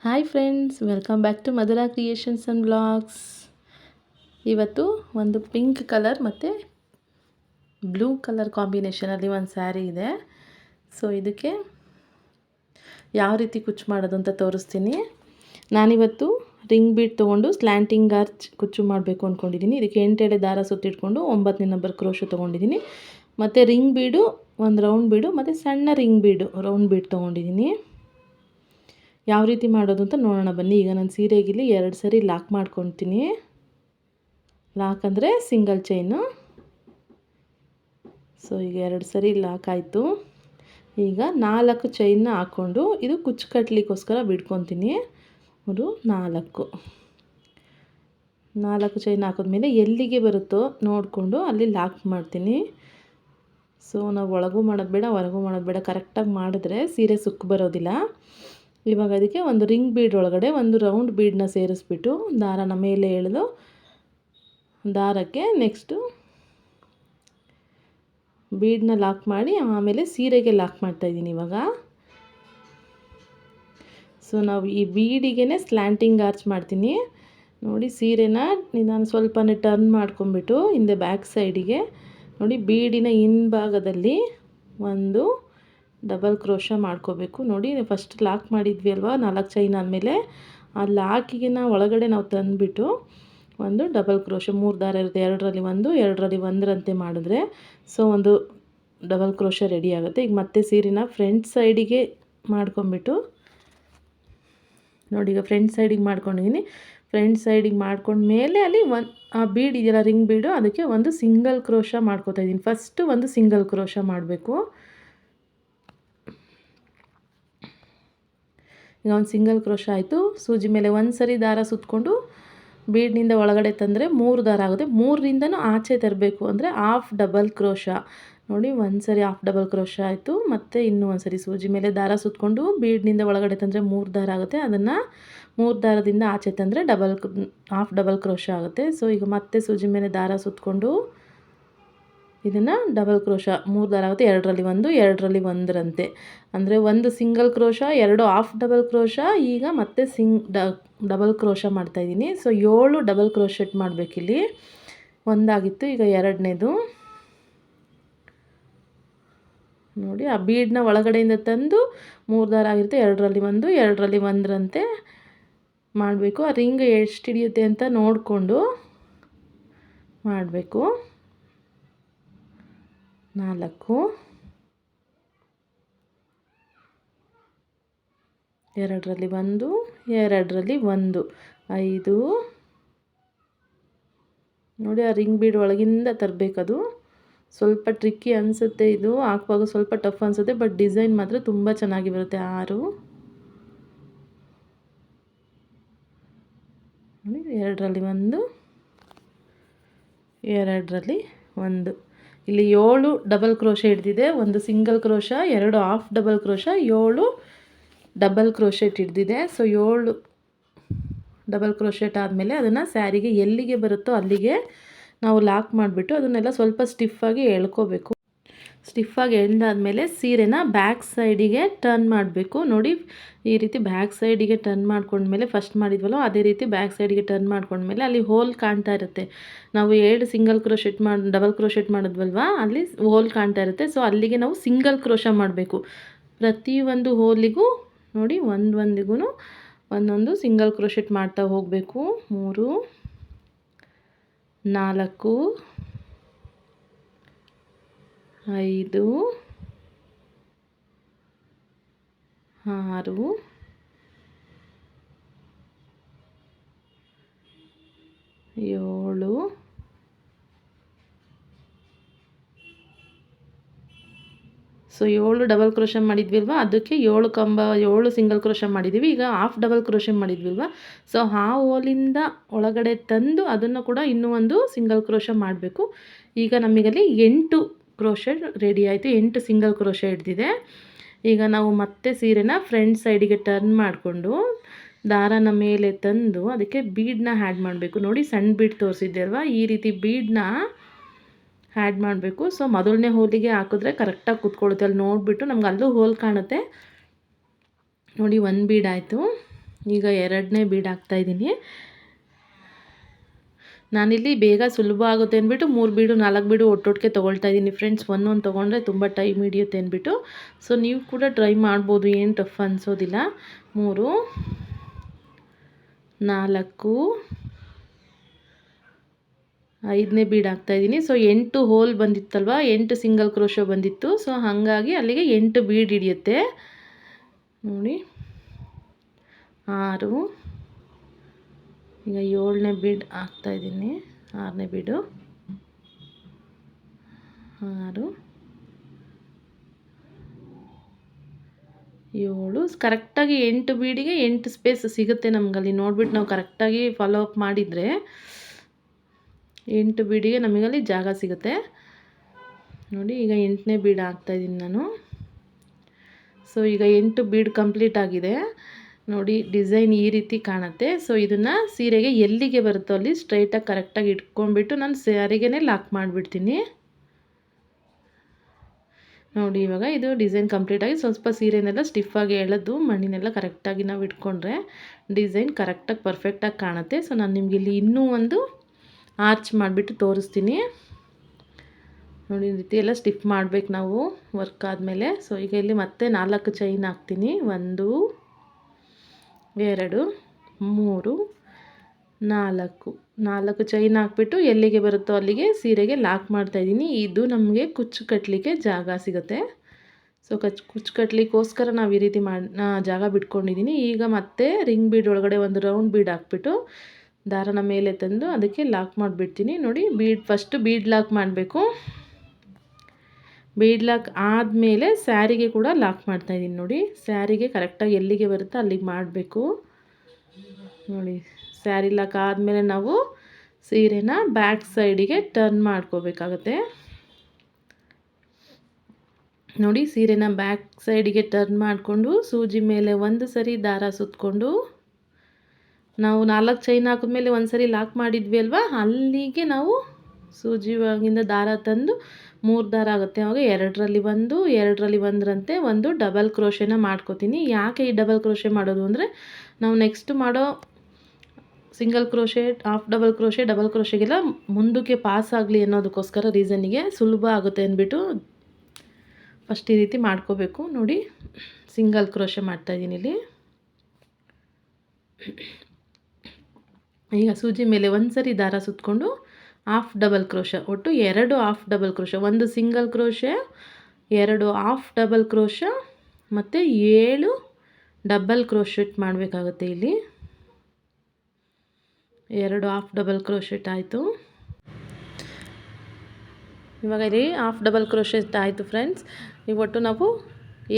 Hi friends, welcome back to Madhura creations and vlogs. ಇವತ್ತು ಒಂದು pink colour ಮತ್ತು blue colour ಕಾಂಬಿನೇಷನಲ್ಲಿ ಒಂದು ಸ್ಯಾರಿ ಇದೆ. ಸೊ ಇದಕ್ಕೆ ಯಾವ ರೀತಿ ಕುಚ್ಚು ಮಾಡೋದು ಅಂತ ತೋರಿಸ್ತೀನಿ. ನಾನಿವತ್ತು ರಿಂಗ್ ಬೀಡ್ ತೊಗೊಂಡು ಸ್ಲ್ಯಾಂಟಿಂಗ್ ಆರ್ಚ್ ಕುಚ್ಚು ಮಾಡಬೇಕು ಅಂದ್ಕೊಂಡಿದ್ದೀನಿ. ಇದಕ್ಕೆ 8 ಎಳೆ ದಾರ ಸುತ್ತಿಟ್ಕೊಂಡು 9ನೇ ನಂಬರ್ ಕ್ರೋಶು ತೊಗೊಂಡಿದ್ದೀನಿ. ಮತ್ತು ರಿಂಗ್ ಬೀಡು, ಒಂದು ರೌಂಡ್ ಬೀಡು ಮತ್ತು ಸಣ್ಣ ರಿಂಗ್ ಬೀಡು ರೌಂಡ್ ಬೀಡ್ ತೊಗೊಂಡಿದ್ದೀನಿ. ಯಾವ ರೀತಿ ಮಾಡೋದು ಅಂತ ನೋಡೋಣ ಬನ್ನಿ. ಈಗ ನಾನು ಸೀರೆಗಿಲ್ಲಿ 2 ಸರಿ ಲಾಕ್ ಮಾಡ್ಕೊತೀನಿ. ಲಾಕ್ ಅಂದರೆ ಸಿಂಗಲ್ ಚೈನು. ಸೊ ಈಗ 2 ಸರಿ ಲಾಕ್ ಆಯಿತು. ಈಗ 4 ಚೈನ್ನ ಹಾಕ್ಕೊಂಡು ಇದು ಕುಚ್ಚು ಕಟ್ಟಲಿಕ್ಕೋಸ್ಕರ ಬಿಡ್ಕೊತೀನಿ. ಅದು 4 ಚೈನ್ ಹಾಕಿದ್ಮೇಲೆ ಎಲ್ಲಿಗೆ ಬರುತ್ತೋ ನೋಡಿಕೊಂಡು ಅಲ್ಲಿ ಲಾಕ್ ಮಾಡ್ತೀನಿ. ಸೊ ನಾವು ಒಳಗೂ ಮಾಡೋದು ಬೇಡ, ಹೊರಗೂ ಮಾಡೋದು ಬೇಡ, ಕರೆಕ್ಟಾಗಿ ಮಾಡಿದ್ರೆ ಸೀರೆ ಸುಕ್ಕು ಬರೋದಿಲ್ಲ. ಇವಾಗ ಅದಕ್ಕೆ ಒಂದು ರಿಂಗ್ ಬೀಡ್ ಒಳಗಡೆ ಒಂದು ರೌಂಡ್ ಬೀಡನ್ನ ಸೇರಿಸ್ಬಿಟ್ಟು ದಾರನ ಮೇಲೆ ಎಳೆದು ದಾರಕ್ಕೆ ನೆಕ್ಸ್ಟು ಬೀಡನ್ನ ಲಾಕ್ ಮಾಡಿ ಆಮೇಲೆ ಸೀರೆಗೆ ಲಾಕ್ ಮಾಡ್ತಾಯಿದ್ದೀನಿ ಇವಾಗ. ಸೊ ನಾವು ಈ ಬೀಡಿಗೆ ಸ್ಲ್ಯಾಂಟಿಂಗ್ ಆರ್ಚ್ ಮಾಡ್ತೀನಿ ನೋಡಿ. ಸೀರೆನ ನಾನು ಸ್ವಲ್ಪನೇ ಟರ್ನ್ ಮಾಡ್ಕೊಂಬಿಟ್ಟು ಹಿಂದೆ ಬ್ಯಾಕ್ ಸೈಡಿಗೆ ನೋಡಿ, ಬೀಡಿನ ಹಿಂಭಾಗದಲ್ಲಿ ಒಂದು ಡಬಲ್ ಕ್ರೋಶ ಮಾಡ್ಕೋಬೇಕು ನೋಡಿ. ಫಸ್ಟ್ ಲಾಕ್ ಮಾಡಿದ್ವಿ ಅಲ್ವಾ 4 ಚೈನ್ ಆದಮೇಲೆ ಆ ಲಾಕಿಗೆ ಒಳಗಡೆ ನಾವು ತಂದುಬಿಟ್ಟು ಒಂದು ಡಬಲ್ ಕ್ರೋಶ, 3 ದಾರ ಇರುತ್ತೆ, 2ರಲ್ಲಿ 1 2ರಲ್ಲಿ 1ರಂತೆ ಮಾಡಿದ್ರೆ ಸೊ ಒಂದು ಡಬಲ್ ಕ್ರೋಶ ರೆಡಿ ಆಗುತ್ತೆ. ಈಗ ಮತ್ತೆ ಸೀರೆನ ಫ್ರಂಟ್ ಸೈಡಿಗೆ ಮಾಡ್ಕೊಂಬಿಟ್ಟು ನೋಡಿ, ಈಗ ಫ್ರಂಟ್ ಸೈಡಿಗೆ ಮಾಡ್ಕೊಂಡಿದ್ದೀನಿ. ಫ್ರಂಟ್ ಸೈಡಿಗೆ ಮಾಡ್ಕೊಂಡ್ಮೇಲೆ ಅಲ್ಲಿ ಆ ಬೀಡ್ ಇದೆಯಲ್ಲ ರಿಂಗ್ ಬೀಡು, ಅದಕ್ಕೆ ಒಂದು ಸಿಂಗಲ್ ಕ್ರೋಶ ಮಾಡ್ಕೋತಾ ಇದ್ದೀನಿ. ಫಸ್ಟು ಒಂದು ಸಿಂಗಲ್ ಕ್ರೋಶ ಮಾಡಬೇಕು. ಈಗ ಒಂದು ಸಿಂಗಲ್ ಕ್ರೋಶ ಆಯಿತು. ಸೂಜಿ ಮೇಲೆ ಒಂದು ಸರಿ ದಾರ ಸುತ್ತಕೊಂಡು ಬೀಡ್ನಿಂದ ಒಳಗಡೆ ತಂದರೆ 3 ದಾರ ಆಗುತ್ತೆ. 3ರಿಂದನೂ ಆಚೆ ತರಬೇಕು ಅಂದರೆ ಹಾಫ್ ಡಬಲ್ ಕ್ರೋಶ ನೋಡಿ. ಒಂದು ಸರಿ ಹಾಫ್ ಡಬಲ್ ಕ್ರೋಶ ಆಯಿತು. ಮತ್ತು ಇನ್ನೂ ಒಂದು ಸರಿ ಸೂಜಿ ಮೇಲೆ ದಾರ ಸುತ್ತಕೊಂಡು ಬೀಡ್ನಿಂದ ಒಳಗಡೆ ತಂದರೆ 3 ದಾರ ಆಗುತ್ತೆ. ಅದನ್ನು 3 ದಾರದಿಂದ ಆಚೆ ತಂದರೆ ಹಾಫ್ ಡಬಲ್ ಕ್ರೋಶ ಆಗುತ್ತೆ. ಸೊ ಈಗ ಮತ್ತೆ ಸೂಜಿ ಮೇಲೆ ದಾರ ಸುತ್ತಕೊಂಡು ಇದನ್ನು ಡಬಲ್ ಕ್ರೋಶ 3 ದಾರ ಆಗುತ್ತೆ. 2ರಲ್ಲಿ 1 2ರಲ್ಲಿ 1ರಂತೆ ಅಂದರೆ ಒಂದು single crochet, 2 half double crochet. ಈಗ ಮತ್ತೆ ಡಬಲ್ ಕ್ರೋಶ ಮಾಡ್ತಾಯಿದ್ದೀನಿ. ಸೊ 7 ಡಬಲ್ ಕ್ರೋಶೆಟ್ ಮಾಡಬೇಕಿಲ್ಲಿ. ಒಂದಾಗಿತ್ತು, ಈಗ 2ನೇದು ನೋಡಿ. ಆ ಬೀಡನ್ನ ಒಳಗಡೆಯಿಂದ ತಂದು 3 ದಾರ ಆಗಿರುತ್ತೆ, 2ರಲ್ಲಿ 1 2ರಲ್ಲಿ 1ರಂತೆ ಮಾಡಬೇಕು. ಆ ರಿಂಗ್ ಎಷ್ಟು ಹಿಡಿಯುತ್ತೆ ಅಂತ ನೋಡಿಕೊಂಡು ಮಾಡಬೇಕು. 4 2ರಲ್ಲಿ 1 2ರಲ್ಲಿ 1 5 ನೋಡಿ. ಆ ರಿಂಗ್ ಬೀಡ್ ಒಳಗಿಂದ ತರಬೇಕದು. ಸ್ವಲ್ಪ ಟ್ರಿಕ್ಕಿ ಅನಿಸುತ್ತೆ, ಇದು ಹಾಕುವಾಗ ಸ್ವಲ್ಪ ಟಫ್ ಅನಿಸುತ್ತೆ, ಬಟ್ ಡಿಸೈನ್ ಮಾತ್ರ ತುಂಬ ಚೆನ್ನಾಗಿ ಬರುತ್ತೆ. 6 ನೋಡಿ, 2ರಲ್ಲಿ 1 2ರಲ್ಲಿ 1. ಇಲ್ಲಿ 7 ಡಬಲ್ ಕ್ರೋಶ ಹಿಡಿದಿದೆ, ಒಂದು single crochet, 2 half double crochet, 7 double crochet ಹಿಡಿದಿದೆ. ಸೊ 7 ಡಬಲ್ ಕ್ರೋಶೆಟ್ ಆದಮೇಲೆ ಅದನ್ನು ಸ್ಯಾರಿಗೆ ಎಲ್ಲಿಗೆ ಬರುತ್ತೋ ಅಲ್ಲಿಗೆ ನಾವು ಲಾಕ್ ಮಾಡಿಬಿಟ್ಟು ಅದನ್ನೆಲ್ಲ ಸ್ವಲ್ಪ ಸ್ಟಿಫಾಗಿ ಎಳ್ಕೋಬೇಕು. ಸ್ಟಿಫಾಗಿ ಎಳ್ದಾದ್ಮೇಲೆ ಸೀರೆನ ಬ್ಯಾಕ್ ಸೈಡಿಗೆ ಟರ್ನ್ ಮಾಡಬೇಕು ನೋಡಿ. ಈ ರೀತಿ ಬ್ಯಾಕ್ ಸೈಡಿಗೆ ಟರ್ನ್ ಮಾಡ್ಕೊಂಡ್ಮೇಲೆ ಫಸ್ಟ್ ಮಾಡಿದ್ವಲ್ಲ ಅದೇ ರೀತಿ ಬ್ಯಾಕ್ ಸೈಡಿಗೆ ಟರ್ನ್ ಮಾಡ್ಕೊಂಡ್ಮೇಲೆ ಅಲ್ಲಿ ಹೋಲ್ ಕಾಣ್ತಾ ಇರುತ್ತೆ. ನಾವು 2 ಸಿಂಗಲ್ ಕ್ರೋಶೆಟ್ ಡಬಲ್ ಕ್ರೋಶೆಟ್ ಮಾಡಿದ್ವಲ್ವ, ಅಲ್ಲಿ ಹೋಲ್ ಕಾಣ್ತಾ ಇರುತ್ತೆ. ಸೊ ಅಲ್ಲಿಗೆ ನಾವು ಸಿಂಗಲ್ ಕ್ರೋಶ ಮಾಡಬೇಕು. ಪ್ರತಿಯೊಂದು ಹೋಲಿಗೂ ನೋಡಿ, ಒಂದೊಂದಿಗೂ ಒಂದೊಂದು ಸಿಂಗಲ್ ಕ್ರೋಶೆಟ್ ಮಾಡ್ತಾ ಹೋಗಬೇಕು. 3 4 5 6 7 ಸೊ 7 ಡಬಲ್ ಕ್ರೋಶ ಮಾಡಿದ್ವಿಲ್ವ, ಅದಕ್ಕೆ 7 ಸಿಂಗಲ್ ಕ್ರೋಶ ಮಾಡಿದ್ದೀವಿ. ಈಗ ಹಾಫ್ ಡಬಲ್ ಕ್ರೋಶ ಮಾಡಿದ್ವಿಲ್ವ, ಸೊ ಆ ಹೋಲಿಂದ ಒಳಗಡೆ ತಂದು ಅದನ್ನು ಕೂಡ ಇನ್ನೂ ಒಂದು ಸಿಂಗಲ್ ಕ್ರೋಶ ಮಾಡಬೇಕು. ಈಗ ನಮಗಲ್ಲಿ 8 ಕ್ರೋಶ ರೆಡಿ ಆಯಿತು. 8 ಸಿಂಗಲ್ ಕ್ರೋಶ ಹಿಡ್ದಿದೆ. ಈಗ ನಾವು ಮತ್ತೆ ಸೀರೆನ ಫ್ರಂಟ್ ಸೈಡಿಗೆ ಟರ್ನ್ ಮಾಡಿಕೊಂಡು ದಾರನ ಮೇಲೆ ತಂದು ಅದಕ್ಕೆ ಬೀಡನ್ನ ಆ್ಯಡ್ ಮಾಡಬೇಕು ನೋಡಿ. ಸಣ್ಣ ಬೀಡ್ ತೋರಿಸಿದ್ದೆ ಅಲ್ವಾ, ಈ ರೀತಿ ಬೀಡನ್ನ ಆ್ಯಡ್ ಮಾಡಬೇಕು. ಸೊ ಮೊದಲನೇ ಹೋಲಿಗೆ ಹಾಕಿದ್ರೆ ಕರೆಕ್ಟಾಗಿ ಕೂತ್ಕೊಳ್ಳುತ್ತೆ. ಅಲ್ಲಿ ನೋಡಿಬಿಟ್ಟು ನಮ್ಗೆ ಅಲ್ಲೂ ಹೋಲ್ ಕಾಣುತ್ತೆ ನೋಡಿ. 1 ಬೀಡ್ ಆಯಿತು. ಈಗ ಎರಡನೇ ಬೀಡ್ ಹಾಕ್ತಾಯಿದ್ದೀನಿ. ನಾನಿಲ್ಲಿ ಬೇಗ ಸುಲಭ ಆಗುತ್ತೆ ಅಂದ್ಬಿಟ್ಟು 3 ಬೀಡು 4 ಬೀಡು ಒಟ್ಟೊಟ್ಟಿಗೆ ತೊಗೊಳ್ತಾ ಇದ್ದೀನಿ ಫ್ರೆಂಡ್ಸ್. ಒಂದೊಂದು ತೊಗೊಂಡ್ರೆ ತುಂಬ ಟೈಮ್ ಹಿಡಿಯುತ್ತೆ ಅಂದ್ಬಿಟ್ಟು. ಸೊ ನೀವು ಕೂಡ ಟ್ರೈ ಮಾಡ್ಬೋದು, ಏನು ಟಫ್ ಅನಿಸೋದಿಲ್ಲ. 3 4 5ನೇ ಬೀಡ್ ಹಾಕ್ತಾಯಿದ್ದೀನಿ. ಸೊ 8 ಹೋಲ್ ಬಂದಿತ್ತಲ್ವ, 8 ಸಿಂಗಲ್ ಕ್ರೋಶೋ ಬಂದಿತ್ತು. ಸೊ ಹಾಗಾಗಿ ಅಲ್ಲಿಗೆ 8 ಬೀಡ್ ಹಿಡಿಯುತ್ತೆ ನೋಡಿ. 6 ಈಗ 7ನೇ ಬೀಡ್ ಹಾಕ್ತಾಯಿದ್ದೀನಿ. 6ನೇ ಬೀಡು 6 7 ಕರೆಕ್ಟಾಗಿ 8 ಬೀಡಿಗೆ 8 ಸ್ಪೇಸ್ ಸಿಗುತ್ತೆ ನಮಗಲ್ಲಿ ನೋಡ್ಬಿಟ್ಟು ನಾವು ಕರೆಕ್ಟಾಗಿ ಫಾಲೋ ಅಪ್ ಮಾಡಿದರೆ 8 ಬೀಡಿಗೆ ನಮಗಲ್ಲಿ ಜಾಗ ಸಿಗುತ್ತೆ ನೋಡಿ. ಈಗ 8ನೇ ಬೀಡ್ ಹಾಕ್ತಾಯಿದ್ದೀನಿ ನಾನು. ಸೊ ಈಗ 8 ಬೀಡ್ ಕಂಪ್ಲೀಟ್ ಆಗಿದೆ ನೋಡಿ. ಡಿಸೈನ್ ಈ ರೀತಿ ಕಾಣುತ್ತೆ. ಸೊ ಇದನ್ನು ಸೀರೆಗೆ ಎಲ್ಲಿಗೆ ಬರುತ್ತೋ ಅಲ್ಲಿ ಸ್ಟ್ರೈಟಾಗಿ ಕರೆಕ್ಟಾಗಿ ಇಟ್ಕೊಂಡ್ಬಿಟ್ಟು ನಾನು ಸ್ಯಾರಿಗೇ ಲಾಕ್ ಮಾಡಿಬಿಡ್ತೀನಿ ನೋಡಿ. ಇವಾಗ ಇದು ಡಿಸೈನ್ ಕಂಪ್ಲೀಟಾಗಿ ಸ್ವಲ್ಪ ಸೀರೆನೆಲ್ಲ ಸ್ಟಿಫಾಗಿ ಎಳೆದು ಮಣ್ಣಿನೆಲ್ಲ ಕರೆಕ್ಟಾಗಿ ನಾವು ಇಟ್ಕೊಂಡ್ರೆ ಡಿಸೈನ್ ಕರೆಕ್ಟಾಗಿ ಪರ್ಫೆಕ್ಟಾಗಿ ಕಾಣುತ್ತೆ. ಸೊ ನಾನು ನಿಮಗೆ ಇಲ್ಲಿ ಇನ್ನೂ ಒಂದು ಆರ್ಚ್ ಮಾಡಿಬಿಟ್ಟು ತೋರಿಸ್ತೀನಿ ನೋಡಿ. ಈ ರೀತಿ ಎಲ್ಲ ಸ್ಟಿಫ್ ಮಾಡಬೇಕು ನಾವು ವರ್ಕ್ ಆದಮೇಲೆ. ಸೊ ಈಗ ಇಲ್ಲಿ ಮತ್ತೆ 4 ಚೈನ್ ಹಾಕ್ತೀನಿ. 1 2 3 4 ಚೈನ್ ಹಾಕ್ಬಿಟ್ಟು ಎಲ್ಲಿಗೆ ಬರುತ್ತೋ ಅಲ್ಲಿಗೆ ಸೀರೆಗೆ ಲಾಕ್ ಮಾಡ್ತಾಯಿದ್ದೀನಿ. ಇದು ನಮಗೆ ಕುಚ್ಚು ಕಟ್ಟಲಿಕ್ಕೆ ಜಾಗ ಸಿಗುತ್ತೆ. ಸೊ ಕುಚ್ಚು ಕಟ್ಟಲಿಕ್ಕೋಸ್ಕರ ನಾವು ಈ ರೀತಿ ಜಾಗ ಬಿಟ್ಕೊಂಡಿದ್ದೀನಿ. ಈಗ ಮತ್ತೆ ರಿಂಗ್ ಬೀಡ್ ಒಳಗಡೆ ಒಂದು ರೌಂಡ್ ಬೀಡ್ ಹಾಕ್ಬಿಟ್ಟು ದಾರನ ಮೇಲೆ ತಂದು ಅದಕ್ಕೆ ಲಾಕ್ ಮಾಡಿಬಿಡ್ತೀನಿ ನೋಡಿ. ಫಸ್ಟು ಬೀಡ್ ಲಾಕ್ ಮಾಡಬೇಕು. ಬೀಡ್ ಲಾಕ್ ಆದಮೇಲೆ ಸ್ಯಾರಿಗೆ ಕೂಡ ಲಾಕ್ ಮಾಡ್ತಾಯಿದ್ದೀನಿ ನೋಡಿ. ಸ್ಯಾರಿಗೆ ಕರೆಕ್ಟಾಗಿ ಎಲ್ಲಿಗೆ ಬರುತ್ತೋ ಅಲ್ಲಿಗೆ ಮಾಡಬೇಕು ನೋಡಿ. ಸ್ಯಾರಿ ಲಾಕ್ ಆದಮೇಲೆ ನಾವು ಸೀರೆನ ಬ್ಯಾಕ್ ಸೈಡಿಗೆ ಟರ್ನ್ ಮಾಡ್ಕೋಬೇಕಾಗತ್ತೆ ನೋಡಿ. ಸೀರೆನ ಬ್ಯಾಕ್ ಸೈಡಿಗೆ ಟರ್ನ್ ಮಾಡಿಕೊಂಡು ಸೂಜಿ ಮೇಲೆ ಒಂದು ಸರಿ ದಾರ ಸುತ್ತಕೊಂಡು ನಾವು 4 ಚೈನ್ ಹಾಕಿದ್ಮೇಲೆ ಒಂದು ಸರಿ ಲಾಕ್ ಮಾಡಿದ್ವಿ ಅಲ್ವಾ, ಅಲ್ಲಿಗೆ ನಾವು ಸೂಜಿ ಒಳಗಿಂದ ದಾರ ತಂದು 3 ದಾರ ಆಗುತ್ತೆ. ಅವಾಗ 2ರಲ್ಲಿ 1 2ರಲ್ಲಿ 1ರಂತೆ ಒಂದು ಡಬಲ್ ಕ್ರೋಶೆನ ಮಾಡ್ಕೋತೀನಿ. ಯಾಕೆ ಈ ಡಬಲ್ ಕ್ರೋಶೆ ಮಾಡೋದು ಅಂದರೆ ನಾವು ನೆಕ್ಸ್ಟ್ ಮಾಡೋ single crochet, half double crochet, double ಕ್ರೋಶೆಗೆಲ್ಲ ಮುಂದಕ್ಕೆ ಪಾಸ್ ಆಗಲಿ ಅನ್ನೋದಕ್ಕೋಸ್ಕರ ರೀಸನ್ನಿಗೆ ಸುಲಭ ಆಗುತ್ತೆ ಅಂದ್ಬಿಟ್ಟು ಫಸ್ಟ್ ಈ ರೀತಿ ಮಾಡ್ಕೋಬೇಕು ನೋಡಿ. ಸಿಂಗಲ್ ಕ್ರೋಶೆ ಮಾಡ್ತಾಯಿದ್ದೀನಿ ಇಲ್ಲಿ. ಈಗ ಸೂಜಿ ಮೇಲೆ ಒಂದು ಸರಿ ದಾರ ಸುತ್ತಕೊಂಡು ಹಾಫ್ ಡಬಲ್ ಕ್ರೋಶ, ಒಟ್ಟು 2 half double crochet, 1 single crochet, 2 half double crochet ಮತ್ತು 7 ಡಬಲ್ ಕ್ರೋಶೆಟ್ ಮಾಡಬೇಕಾಗುತ್ತೆ. ಇಲ್ಲಿ 2 ಹಾಫ್ ಡಬಲ್ ಕ್ರೋಶೆಟ್ ಆಯಿತು. ಇವಾಗ ಇಲ್ಲಿ ಹಾಫ್ ಡಬಲ್ ಕ್ರೋಶೆಟ್ ಆಯಿತು ಫ್ರೆಂಡ್ಸ್. ಈಗ ಒಟ್ಟು ನಾವು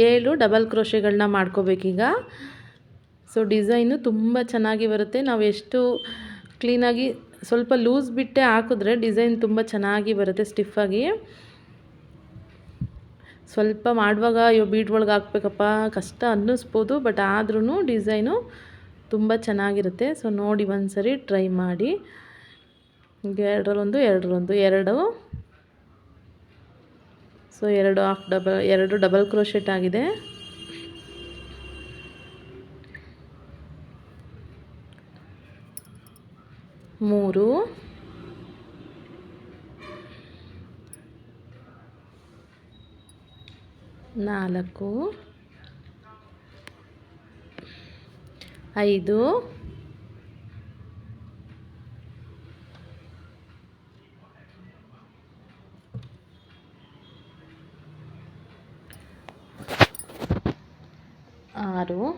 7 ಡಬಲ್ ಕ್ರೋಶೆಗಳನ್ನ ಮಾಡ್ಕೋಬೇಕೀಗ. ಸೊ ಡಿಸೈನು ತುಂಬ ಚೆನ್ನಾಗಿ ಬರುತ್ತೆ. ನಾವು ಎಷ್ಟು ಕ್ಲೀನಾಗಿ ಸ್ವಲ್ಪ ಲೂಸ್ ಬಿಟ್ಟೆ ಹಾಕಿದ್ರೆ ಡಿಸೈನ್ ತುಂಬ ಚೆನ್ನಾಗಿ ಬರುತ್ತೆ ಸ್ಟಿಫಾಗಿ. ಸ್ವಲ್ಪ ಮಾಡುವಾಗ ಅಯ್ಯೋ ಬೀಡ್ ಒಳಗೆ ಹಾಕ್ಬೇಕಪ್ಪ ಕಷ್ಟ ಅನ್ನಿಸ್ಬೋದು, ಬಟ್ ಆದ್ರೂ ಡಿಸೈನು ತುಂಬ ಚೆನ್ನಾಗಿರುತ್ತೆ. ಸೊ ನೋಡಿ ಒಂದು ಸರಿ ಟ್ರೈ ಮಾಡಿ. 2 ಸೊ 2 ಡಬಲ್ ಕ್ರೋಶೆಟ್ ಆಗಿದೆ. 3 4 5 6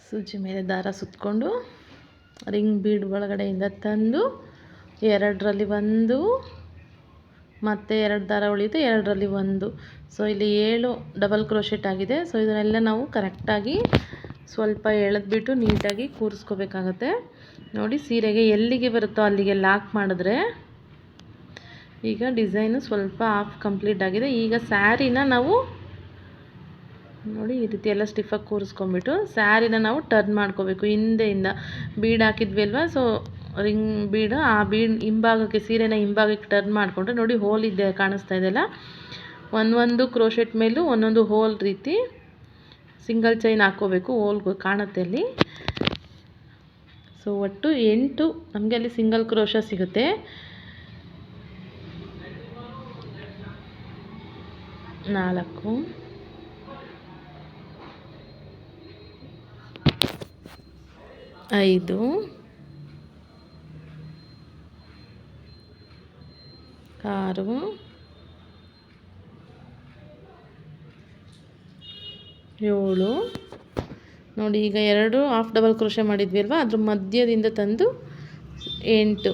ಸೂಜಿ ಮೇಲೆ ದಾರ ಸುತ್ತಕೊಂಡು ರಿಂಗ್ ಬೀಡ್ ಒಳಗಡೆಯಿಂದ ತಂದು 2ರಲ್ಲಿ 1 ಮತ್ತು 2 ದಾರ ಉಳಿಯುತ್ತೆ, 2ರಲ್ಲಿ 1. ಸೊ ಇಲ್ಲಿ 7 ಡಬಲ್ ಕ್ರೋಶೆಟ್ ಆಗಿದೆ. ಸೊ ಇದನ್ನೆಲ್ಲ ನಾವು ಕರೆಕ್ಟಾಗಿ ಸ್ವಲ್ಪ ಎಳೆದ್ಬಿಟ್ಟು ನೀಟಾಗಿ ಕೂರಿಸ್ಕೋಬೇಕಾಗತ್ತೆ ನೋಡಿ. ಸೀರೆಗೆ ಎಲ್ಲಿಗೆ ಬರುತ್ತೋ ಅಲ್ಲಿಗೆ ಲಾಕ್ ಮಾಡಿದ್ರೆ ಈಗ ಡಿಸೈನು ಸ್ವಲ್ಪ ಹಾಫ್ ಕಂಪ್ಲೀಟ್ ಆಗಿದೆ. ಈಗ ಸ್ಯಾರಿನ ನಾವು ನೋಡಿ ಈ ರೀತಿ ಎಲ್ಲ ಸ್ಟಿಫಾಗಿ ಕೂರಿಸ್ಕೊಂಬಿಟ್ಟು ಸ್ಯಾರಿನ ನಾವು ಟರ್ನ್ ಮಾಡ್ಕೋಬೇಕು ಹಿಂದೆಯಿಂದ. ಬೀಡ್ ಹಾಕಿದ್ವಿ ಅಲ್ವಾ, ಸೊ ರಿಂಗ್ ಬೀಡು, ಆ ಬೀಡ್ ಹಿಂಭಾಗಕ್ಕೆ ಸೀರೆನ ಹಿಂಭಾಗಕ್ಕೆ ಟರ್ನ್ ಮಾಡಿಕೊಂಡ್ರೆ ನೋಡಿ ಹೋಲ್ ಇದೆ ಕಾಣಿಸ್ತಾ ಇದೆಯಲ್ಲ, ಒಂದೊಂದು ಕ್ರೋಶೆಟ್ ಮೇಲೂ ಒಂದೊಂದು ಹೋಲ್ ರೀತಿ ಸಿಂಗಲ್ ಚೈನ್ ಹಾಕ್ಕೋಬೇಕು, ಹೋಲ್ ಕಾಣುತ್ತೆ ಅಲ್ಲಿ. ಸೊ ಒಟ್ಟು 8 ನಮಗೆ ಅಲ್ಲಿ ಸಿಂಗಲ್ ಕ್ರೋಶ ಸಿಗುತ್ತೆ. ನಾಲ್ಕು, 5, 6, 7 ನೋಡಿ. ಈಗ 2 ಹಾಫ್ ಡಬಲ್ ಕ್ರೋಶೆ ಮಾಡಿದ್ವಿ ಅಲ್ವಾ, ಅದ್ರ ಮಧ್ಯದಿಂದ ತಂದು 8,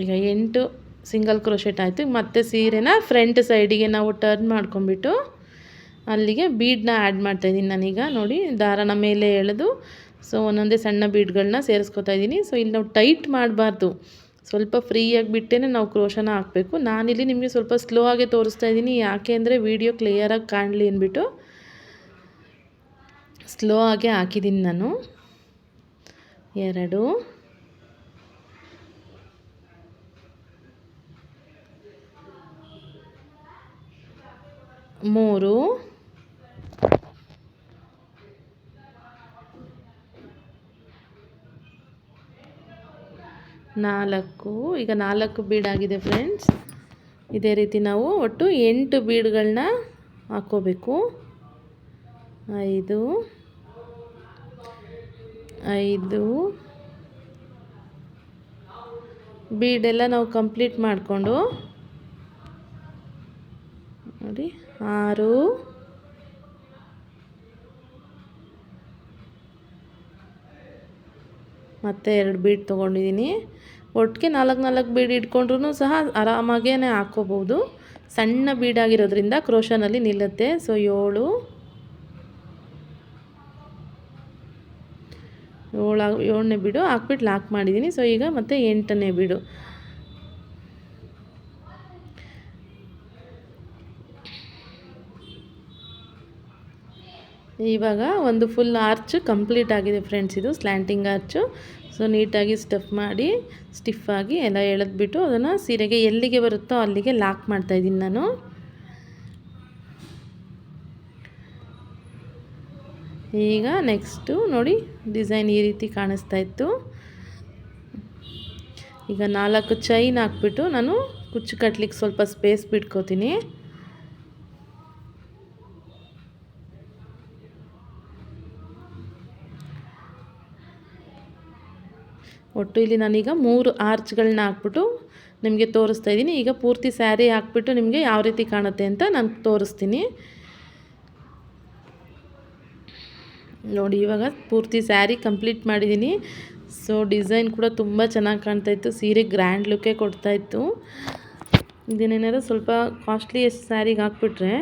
ಈಗ 8 ಸಿಂಗಲ್ ಕ್ರೋಶೆಟ್ ಆಯಿತು. ಮತ್ತು ಸೀರೆನ ಫ್ರಂಟ್ ಸೈಡಿಗೆ ನಾವು ಟರ್ನ್ ಮಾಡ್ಕೊಂಬಿಟ್ಟು ಅಲ್ಲಿಗೆ ಬೀಡನ್ನ ಆ್ಯಡ್ ಮಾಡ್ತಾಯಿದ್ದೀನಿ ನಾನೀಗ. ನೋಡಿ ದಾರನ ಮೇಲೆ ಎಳೆದು ಸೊ ಒಂದೊಂದೇ ಸಣ್ಣ ಬೀಡ್ಗಳನ್ನ ಸೇರಿಸ್ಕೊತಾ ಇದ್ದೀನಿ. ಸೊ ಇಲ್ಲಿ ನಾವು ಟೈಟ್ ಮಾಡಬಾರ್ದು, ಸ್ವಲ್ಪ ಫ್ರೀಯಾಗಿ ಬಿಟ್ಟೇ ನಾವು ಕ್ರೋಶನ ಹಾಕಬೇಕು. ನಾನಿಲ್ಲಿ ನಿಮಗೆ ಸ್ವಲ್ಪ ಸ್ಲೋ ಆಗಿ ತೋರಿಸ್ತಾ ಇದ್ದೀನಿ, ಯಾಕೆ ಅಂದರೆ ವಿಡಿಯೋ ಕ್ಲಿಯರಾಗಿ ಕಾಣಲಿ ಅಂದ್ಬಿಟ್ಟು ಸ್ಲೋ ಆಗಿ ಹಾಕಿದ್ದೀನಿ ನಾನು. 2, 3, 4, ಈಗ 4 ಬೀಡ್ ಆಗಿದೆ ಫ್ರೆಂಡ್ಸ್. ಇದೇ ರೀತಿ ನಾವು ಒಟ್ಟು 8 ಬೀಡ್ಗಳನ್ನ ಹಾಕ್ಕೋಬೇಕು. 5, 5 ಬೀಡೆಲ್ಲ ನಾವು ಕಂಪ್ಲೀಟ್ ಮಾಡಿಕೊಂಡು ನೋಡಿ 6, ಮತ್ತು 2 ಬೀಡ್ ತೊಗೊಂಡಿದ್ದೀನಿ. ಒಟ್ಟಿಗೆ 4 ಬೀಡ್ ಇಟ್ಕೊಂಡ್ರೂ ಸಹ ಆರಾಮಾಗೇ ಹಾಕ್ಕೋಬೋದು. ಸಣ್ಣ ಬೀಡಾಗಿರೋದ್ರಿಂದ ಕ್ರೋಶನಲ್ಲಿ ನಿಲ್ಲುತ್ತೆ. ಸೊ 7ನೇ ಬೀಡು ಹಾಕ್ಬಿಟ್ಟು ಲಾಕ್ ಮಾಡಿದ್ದೀನಿ. ಸೊ ಈಗ ಮತ್ತೆ 8ನೇ ಬೀಡು. ಇವಾಗ ಒಂದು ಫುಲ್ ಆರ್ಚ್ ಕಂಪ್ಲೀಟ್ ಆಗಿದೆ ಫ್ರೆಂಡ್ಸ್, ಇದು ಸ್ಲ್ಯಾಂಟಿಂಗ್ ಆರ್ಚು. ಸೊ ನೀಟಾಗಿ ಸ್ಟಿಫಾಗಿ ಎಲ್ಲ ಎಳೆದ್ಬಿಟ್ಟು ಅದನ್ನು ಸೀರೆಗೆ ಎಲ್ಲಿಗೆ ಬರುತ್ತೋ ಅಲ್ಲಿಗೆ ಲಾಕ್ ಮಾಡ್ತಾಯಿದ್ದೀನಿ ನಾನು. ಈಗ ನೆಕ್ಸ್ಟು ನೋಡಿ ಡಿಸೈನ್ ಈ ರೀತಿ ಕಾಣಿಸ್ತಾ ಇತ್ತು. ಈಗ 4 ಚೈನ್ ಹಾಕ್ಬಿಟ್ಟು ನಾನು ಕುಚ್ಚು ಕಟ್ಲಿಕ್ಕೆ ಸ್ವಲ್ಪ ಸ್ಪೇಸ್ ಬಿಟ್ಕೋತೀನಿ. ಒಟ್ಟು ಇಲ್ಲಿ ನಾನೀಗ 3 ಆರ್ಚ್ಗಳನ್ನ ಹಾಕ್ಬಿಟ್ಟು ನಿಮಗೆ ತೋರಿಸ್ತಾ ಇದ್ದೀನಿ. ಈಗ ಪೂರ್ತಿ ಸ್ಯಾರಿ ಹಾಕ್ಬಿಟ್ಟು ನಿಮಗೆ ಯಾವ ರೀತಿ ಕಾಣುತ್ತೆ ಅಂತ ನಾನು ತೋರಿಸ್ತೀನಿ ನೋಡಿ. ಇವಾಗ ಪೂರ್ತಿ ಸ್ಯಾರಿ ಕಂಪ್ಲೀಟ್ ಮಾಡಿದ್ದೀನಿ. ಸೊ ಡಿಸೈನ್ ಕೂಡ ತುಂಬ ಚೆನ್ನಾಗಿ ಕಾಣ್ತಾಯಿತ್ತು, ಸೀರೆ ಗ್ರ್ಯಾಂಡ್ ಲುಕ್ಕೇ ಕೊಡ್ತಾಯಿತ್ತು. ಇದನ್ನೇನಾದ್ರು ಸ್ವಲ್ಪ ಕಾಸ್ಟ್ಲಿ ಸ್ಯಾರಿಗೆ ಹಾಕ್ಬಿಟ್ರೆ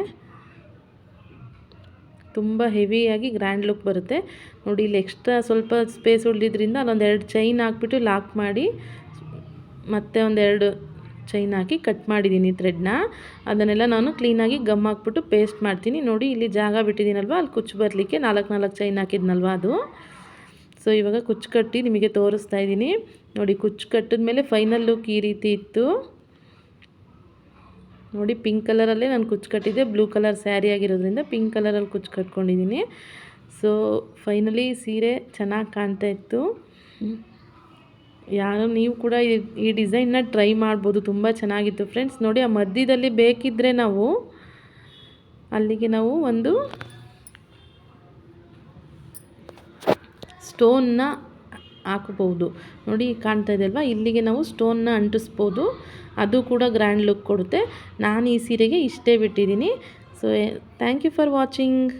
ತುಂಬ ಹೆವಿಯಾಗಿ ಗ್ರ್ಯಾಂಡ್ ಲುಕ್ ಬರುತ್ತೆ ನೋಡಿ. ಇಲ್ಲಿ ಎಕ್ಸ್ಟ್ರಾ ಸ್ವಲ್ಪ ಸ್ಪೇಸ್ ಉಳಿದ್ರಿಂದ ಅಲ್ಲೊಂದು 2 ಚೈನ್ ಹಾಕ್ಬಿಟ್ಟು ಲಾಕ್ ಮಾಡಿ ಮತ್ತೆ 1-2 ಚೈನ್ ಹಾಕಿ ಕಟ್ ಮಾಡಿದ್ದೀನಿ ಥ್ರೆಡ್ನ. ಅದನ್ನೆಲ್ಲ ನಾನು ಕ್ಲೀನಾಗಿ ಗಮ್ ಹಾಕ್ಬಿಟ್ಟು ಪೇಸ್ಟ್ ಮಾಡ್ತೀನಿ ನೋಡಿ. ಇಲ್ಲಿ ಜಾಗ ಬಿಟ್ಟಿದ್ದೀನಲ್ವ, ಅಲ್ಲಿ ಕುಚ್ಚು ಬರಲಿಕ್ಕೆ 4 ಚೈನ್ ಹಾಕಿದ್ನಲ್ವ ಅದು. ಸೊ ಇವಾಗ ಕುಚ್ಚು ಕಟ್ಟಿ ನಿಮಗೆ ತೋರಿಸ್ತಾ ಇದ್ದೀನಿ ನೋಡಿ. ಕುಚ್ಚು ಕಟ್ಟಿದ್ಮೇಲೆ ಫೈನಲ್ ಲುಕ್ ಈ ರೀತಿ ಇತ್ತು ನೋಡಿ. ಪಿಂಕ್ ಕಲರಲ್ಲೇ ನಾನು ಕುಚ್ಚು ಕಟ್ಟಿದ್ದೆ, ಬ್ಲೂ ಕಲರ್ ಸ್ಯಾರಿ ಆಗಿರೋದ್ರಿಂದ ಪಿಂಕ್ ಕಲರಲ್ಲಿ ಕುಚ್ಚು ಕಟ್ಕೊಂಡಿದ್ದೀನಿ. ಸೊ ಫೈನಲಿ ಸೀರೆ ಚೆನ್ನಾಗಿ ಕಾಣ್ತಾ ಇತ್ತು. ನೀವು ಕೂಡ ಈ ಡಿಸೈನ್ನ ಟ್ರೈ ಮಾಡ್ಬೋದು, ತುಂಬ ಚೆನ್ನಾಗಿತ್ತು ಫ್ರೆಂಡ್ಸ್ ನೋಡಿ. ಆ ಮಧ್ಯದಲ್ಲಿ ಬೇಕಿದ್ದರೆ ನಾವು ಅಲ್ಲಿಗೆ ನಾವು ಒಂದು ಸ್ಟೋನ್ನ ಹಾಕಬಹುದು ನೋಡಿ. ಕಾಣ್ತಾ ಇದೆ ಅಲ್ವಾ, ಇಲ್ಲಿಗೆ ನಾವು ಸ್ಟೋನ್ನ ಅಂಟಿಸ್ಬೋದು, ಅದು ಕೂಡ ಗ್ರ್ಯಾಂಡ್ ಲುಕ್ ಕೊಡುತ್ತೆ. ನಾನು ಈ ಸೀರೆಗೆ ಇಷ್ಟೇ ಬಿಟ್ಟಿದ್ದೀನಿ. So thank you for watching.